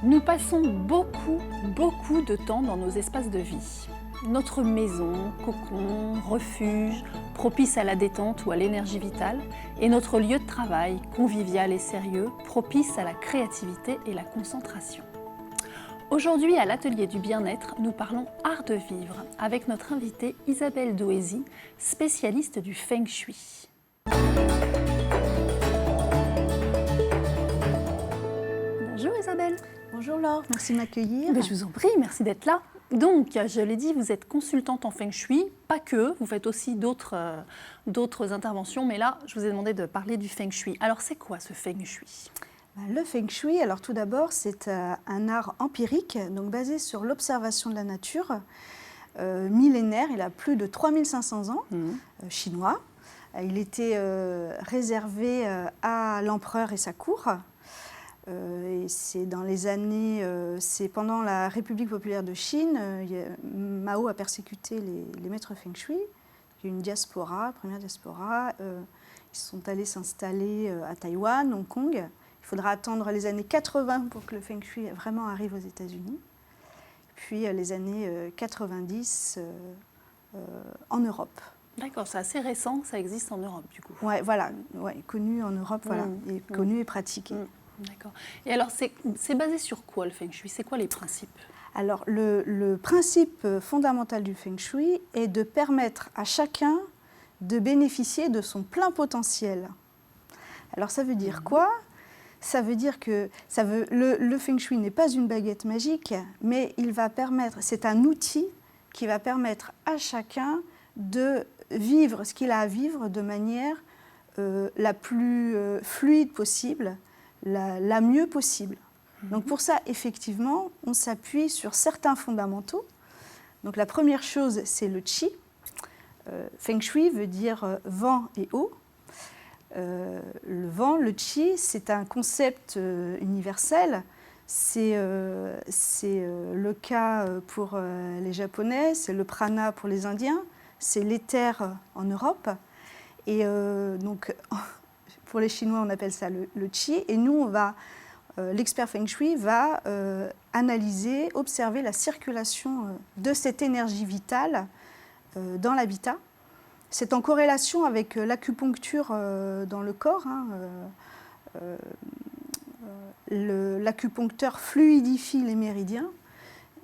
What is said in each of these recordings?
Nous passons beaucoup de temps dans nos espaces de vie. Notre maison, cocon, refuge, propice à la détente ou à l'énergie vitale, et notre lieu de travail, convivial et sérieux, propice à la créativité et la concentration. Aujourd'hui, à l'Atelier du Bien-être, nous parlons art de vivre avec notre invitée Isabelle Doésy, spécialiste du Feng Shui. Bonjour Isabelle. Bonjour Laure, merci de m'accueillir. Je vous en prie, merci d'être là. Donc, je l'ai dit, vous êtes consultante en Feng Shui, pas que, vous faites aussi d'autres interventions, mais là, je vous ai demandé de parler du Feng Shui. Alors, c'est quoi ce Feng Shui ? Le Feng Shui, alors tout d'abord, c'est un art empirique, donc basé sur l'observation de la nature, millénaire, il a plus de 3500 ans, chinois. Il était réservé à l'empereur et sa cour. Et c'est dans les années, c'est pendant la République populaire de Chine, Mao a persécuté les maîtres Feng Shui. Il y a eu une diaspora, première diaspora. Ils sont allés s'installer à Taïwan, Hong Kong. Il faudra attendre les années 80 pour que le Feng Shui vraiment arrive aux États-Unis. Puis les années 90 en Europe. D'accord, c'est assez récent, ça existe en Europe du coup. Ouais, voilà, connu en Europe, voilà, et connu et pratiqué. D'accord. Et alors, c'est basé sur quoi le Feng Shui ? C'est quoi les principes ? Alors, le principe fondamental du Feng Shui est de permettre à chacun de bénéficier de son plein potentiel. Alors, ça veut dire quoi ? Ça veut dire que le Feng Shui n'est pas une baguette magique, mais il va permettre, c'est un outil qui va permettre à chacun de vivre ce qu'il a à vivre de manière la plus fluide possible, la mieux possible. Donc pour ça, effectivement, on s'appuie sur certains fondamentaux. Donc la première chose, c'est le Qi. Feng Shui veut dire vent et eau. Le vent, le Qi, c'est un concept universel. C'est le cas pour les Japonais, c'est le prana pour les Indiens, c'est l'éther en Europe. Et donc, pour les Chinois, on appelle ça le Qi. Et nous, l'expert Feng Shui va analyser, observer la circulation de cette énergie vitale dans l'habitat. C'est en corrélation avec l'acupuncture dans le corps. L'acupuncteur fluidifie les méridiens.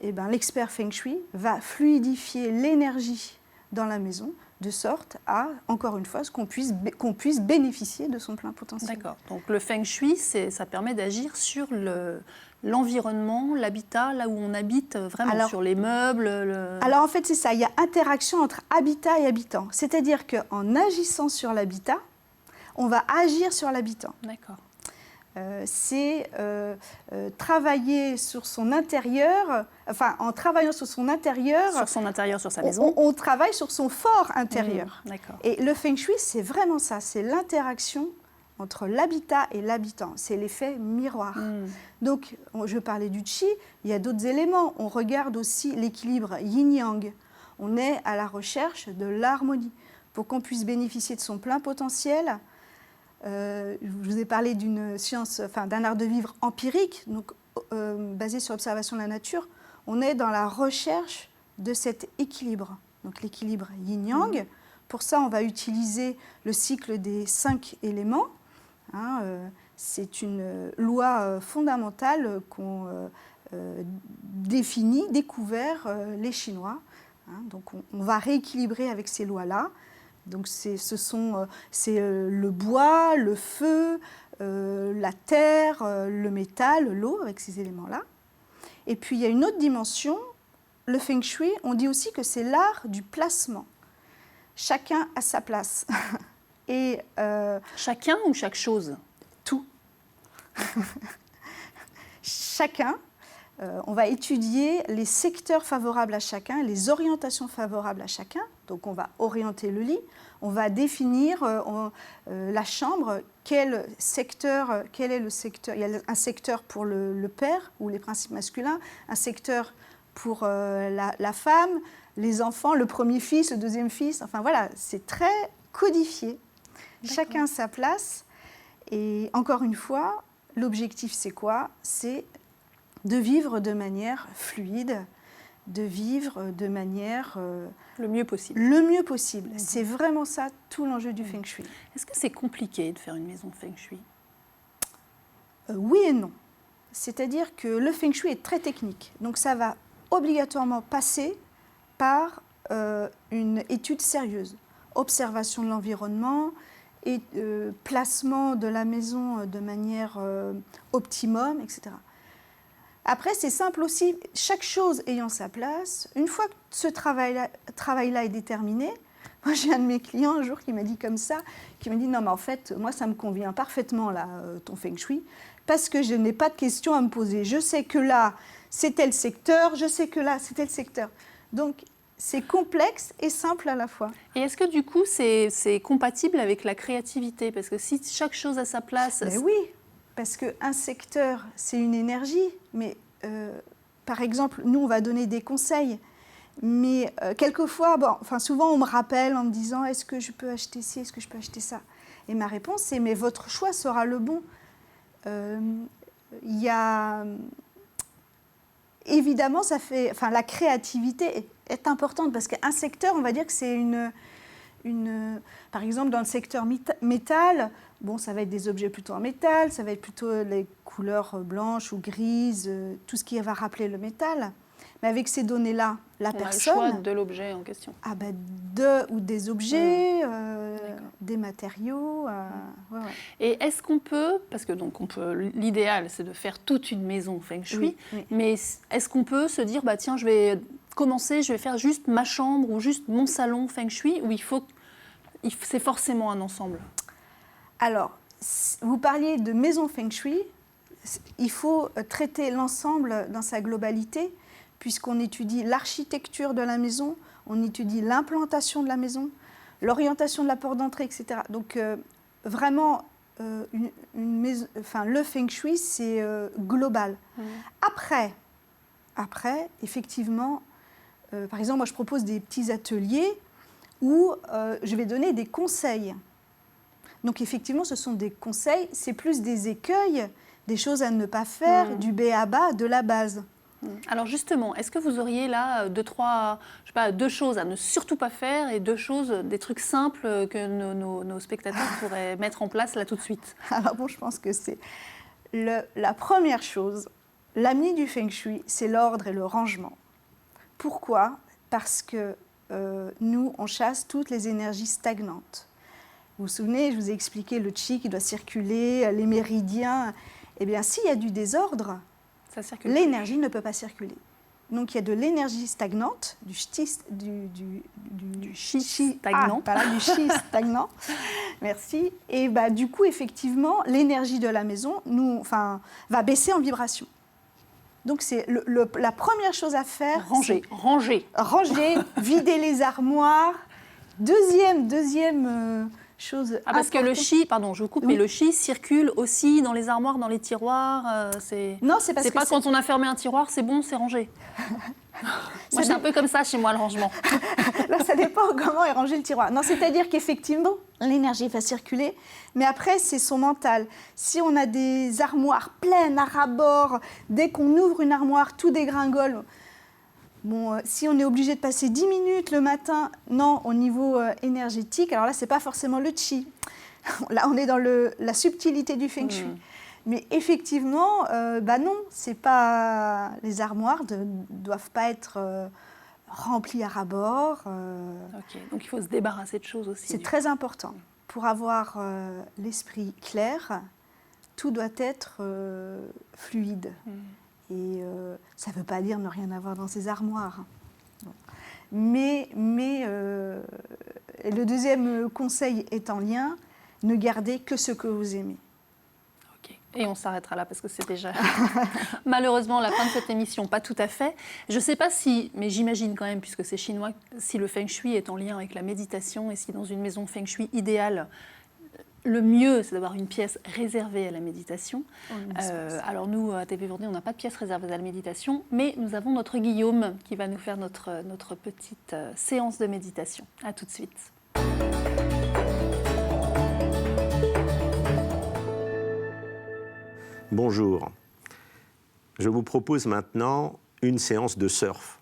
Et l'expert Feng Shui va fluidifier l'énergie dans la maison, de sorte à, encore une fois, qu'on puisse bénéficier de son plein potentiel. D'accord. Donc le Feng Shui, ça permet d'agir sur l'environnement, l'habitat, là où on habite, vraiment sur les meubles. Alors en fait, c'est ça. Il y a interaction entre habitat et habitant. C'est-à-dire qu'en agissant sur l'habitat, on va agir sur l'habitant. D'accord. C'est travailler sur son intérieur, enfin en travaillant sur son intérieur... Sur son intérieur, sur sa maison. On travaille sur son fort intérieur. D'accord. Et le Feng Shui, c'est vraiment ça, c'est l'interaction entre l'habitat et l'habitant. C'est l'effet miroir. Donc, je parlais du Qi, il y a d'autres éléments. On regarde aussi l'équilibre yin-yang. On est à la recherche de l'harmonie. Pour qu'on puisse bénéficier de son plein potentiel, je vous ai parlé d'une science, d'un art de vivre empirique, donc basé sur l'observation de la nature. On est dans la recherche de cet équilibre, donc l'équilibre yin-yang. Pour ça, on va utiliser le cycle des 5 éléments. C'est une loi fondamentale qu'ont découvert les Chinois. Donc on va rééquilibrer avec ces lois-là. Donc c'est le bois, le feu, la terre, le métal, l'eau, avec ces éléments-là. Et puis il y a une autre dimension, le Feng Shui, on dit aussi que c'est l'art du placement. Chacun a sa place. Et chacun ou chaque chose ? Tout. Chacun. On va étudier les secteurs favorables à chacun, les orientations favorables à chacun. Donc on va orienter le lit, on va définir la chambre, quel est le secteur. Il y a un secteur pour le père ou les principes masculins, un secteur pour la femme, les enfants, le premier fils, le deuxième fils. Enfin voilà, c'est très codifié. D'accord. Chacun sa place. Et encore une fois, l'objectif c'est quoi ? C'est de vivre de manière fluide, de vivre de manière... le mieux possible. Le mieux possible. C'est vraiment ça, tout l'enjeu du Feng Shui. Est-ce que c'est compliqué de faire une maison Feng Shui ? Oui et non. C'est-à-dire que le Feng Shui est très technique. Donc ça va obligatoirement passer par une étude sérieuse. Observation de l'environnement et placement de la maison de manière optimum, etc. Après, c'est simple aussi, chaque chose ayant sa place. Une fois que ce travail-là est déterminé, moi j'ai un de mes clients un jour qui m'a dit comme ça, qui m'a dit non mais en fait, moi ça me convient parfaitement là, ton Feng Shui, parce que je n'ai pas de questions à me poser. Je sais que là, c'est tel secteur, je sais que là, c'est tel secteur. Donc, c'est complexe et simple à la fois. Et est-ce que du coup, c'est compatible avec la créativité ? Parce que si chaque chose a sa place... Mais oui, parce qu'un secteur, c'est une énergie. Mais par exemple, nous, on va donner des conseils. Mais quelquefois, souvent, on me rappelle en me disant « Est-ce que je peux acheter ci ? Est-ce que je peux acheter ça ?» Et ma réponse, c'est « Mais votre choix sera le bon. » Il y a... Évidemment, la créativité est importante parce qu'un secteur, on va dire que c'est par exemple, dans le secteur métal, ça va être des objets plutôt en métal, ça va être plutôt les couleurs blanches ou grises, tout ce qui va rappeler le métal. Mais avec ces données-là, la personne... On a le choix de l'objet en question. Ou des objets, des matériaux. Ouais. Et est-ce qu'on peut, parce que l'idéal c'est de faire toute une maison Feng Shui, oui. Mais est-ce qu'on peut se dire, tiens, je vais faire juste ma chambre ou juste mon salon Feng Shui, ou c'est forcément un ensemble ? Alors, vous parliez de maison Feng Shui, il faut traiter l'ensemble dans sa globalité, puisqu'on étudie l'architecture de la maison, on étudie l'implantation de la maison, l'orientation de la porte d'entrée, etc. Donc, vraiment, le Feng Shui, c'est global. Après, effectivement, par exemple, moi, je propose des petits ateliers où je vais donner des conseils. Donc, effectivement, ce sont des conseils, c'est plus des écueils, des choses à ne pas faire, du b.a.-ba, de la base. Alors justement, est-ce que vous auriez là deux choses à ne surtout pas faire et des trucs simples que nos spectateurs pourraient mettre en place là tout de suite ? Alors je pense que c'est la première chose, l'ami du Feng Shui, c'est l'ordre et le rangement. Pourquoi ? Parce que nous, on chasse toutes les énergies stagnantes. Vous vous souvenez, je vous ai expliqué le qi qui doit circuler, les méridiens. Eh bien, s'il y a du désordre, l'énergie ne peut pas circuler. Donc il y a de l'énergie stagnante, du chi stagnant. Du chi stagnant. Merci. Et du coup, effectivement, l'énergie de la maison va baisser en vibration. Donc c'est la première chose à faire. Ranger, vider les armoires. Deuxième chose parce que le chi, pardon, je vous coupe, mais le chi circule aussi dans les armoires, dans les tiroirs. Non, c'est parce que pas quand on a fermé un tiroir, c'est bon, c'est rangé. Moi, c'est un peu comme ça chez moi, le rangement. Là, ça dépend comment est rangé le tiroir. Non, c'est-à-dire qu'effectivement, l'énergie va circuler, mais après, c'est son mental. Si on a des armoires pleines à ras-bord, dès qu'on ouvre une armoire, tout dégringole. Si on est obligé de passer 10 minutes le matin, non, au niveau énergétique, alors là, ce n'est pas forcément le qi. Là, on est dans la subtilité du Feng Shui. Mais effectivement, non, c'est pas... les armoires ne doivent pas être remplies à ras-bord. Ok, donc il faut se débarrasser de choses aussi. C'est très important. Pour avoir l'esprit clair, tout doit être fluide. Et ça ne veut pas dire ne rien avoir dans ses armoires. Bon. Mais le deuxième conseil est en lien, ne gardez que ce que vous aimez. Ok. Et on s'arrêtera là parce que c'est déjà malheureusement la fin de cette émission. Pas tout à fait. Je ne sais pas mais j'imagine quand même, puisque c'est chinois, si le Feng Shui est en lien avec la méditation et si dans une maison Feng Shui idéale, le mieux, c'est d'avoir une pièce réservée à la méditation. Alors nous, à TV Vendée, on n'a pas de pièce réservée à la méditation, mais nous avons notre Guillaume qui va nous faire notre petite séance de méditation. À tout de suite. Bonjour. je vous propose maintenant une séance de surf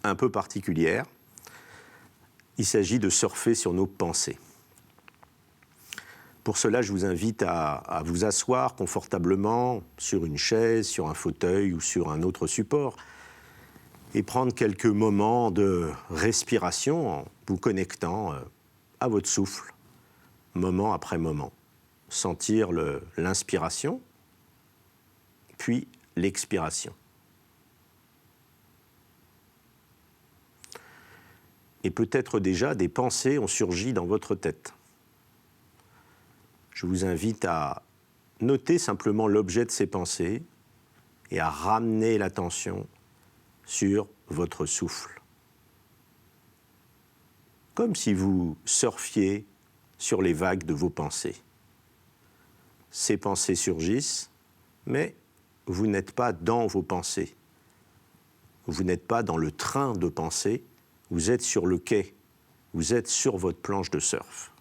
un peu particulière. Il s'agit de surfer sur nos pensées. Pour cela, je vous invite à vous asseoir confortablement sur une chaise, sur un fauteuil ou sur un autre support et prendre quelques moments de respiration en vous connectant à votre souffle, moment après moment. Sentir l'inspiration, puis l'expiration. Et peut-être déjà des pensées ont surgi dans votre tête. Je vous invite à noter simplement l'objet de ces pensées et à ramener l'attention sur votre souffle. Comme si vous surfiez sur les vagues de vos pensées. Ces pensées surgissent, mais vous n'êtes pas dans vos pensées. Vous n'êtes pas dans le train de pensée, vous êtes sur le quai, vous êtes sur votre planche de surf.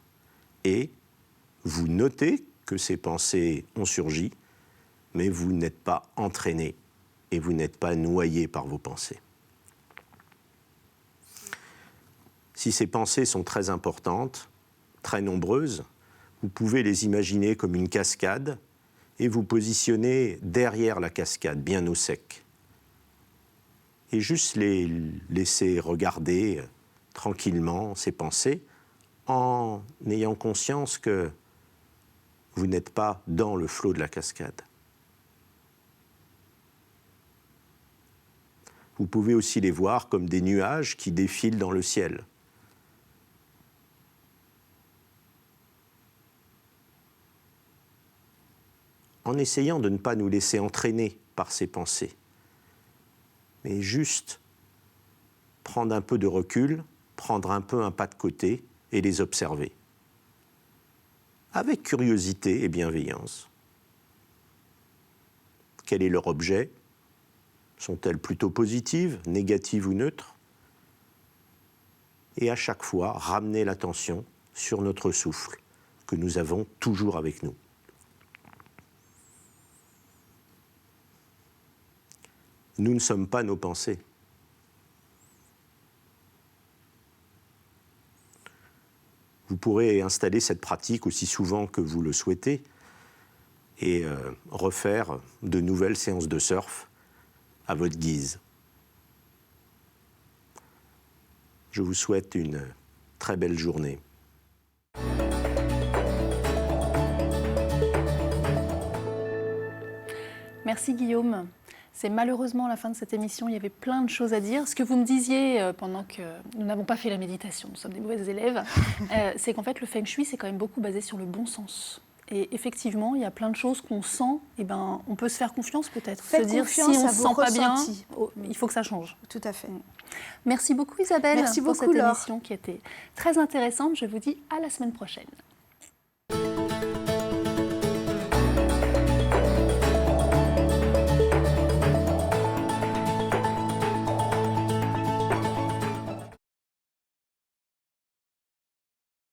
Et vous notez que ces pensées ont surgi, mais vous n'êtes pas entraîné et vous n'êtes pas noyé par vos pensées. Si ces pensées sont très importantes, très nombreuses, vous pouvez les imaginer comme une cascade et vous positionner derrière la cascade, bien au sec. Et juste les laisser regarder tranquillement ces pensées en ayant conscience que vous n'êtes pas dans le flot de la cascade. Vous pouvez aussi les voir comme des nuages qui défilent dans le ciel. En essayant de ne pas nous laisser entraîner par ces pensées, mais juste prendre un peu de recul, prendre un peu un pas de côté et les observer. Avec curiosité et bienveillance. Quel est leur objet ? Sont-elles plutôt positives, négatives ou neutres ? Et à chaque fois, ramener l'attention sur notre souffle, que nous avons toujours avec nous. Nous ne sommes pas nos pensées. Vous pourrez installer cette pratique aussi souvent que vous le souhaitez et refaire de nouvelles séances de surf à votre guise. Je vous souhaite une très belle journée. Merci Guillaume. C'est malheureusement la fin de cette émission, il y avait plein de choses à dire. Ce que vous me disiez pendant que nous n'avons pas fait la méditation, nous sommes des mauvais élèves, c'est qu'en fait le Feng Shui c'est quand même beaucoup basé sur le bon sens. Et effectivement, il y a plein de choses qu'on sent, et ben, on peut se faire confiance peut-être. Faites se dire confiance si on à ne se vos sent pas bien, ressentis. il faut que ça change. Tout à fait. Merci beaucoup Isabelle Merci pour beaucoup, cette Laure. émission qui était très intéressante. Je vous dis à la semaine prochaine.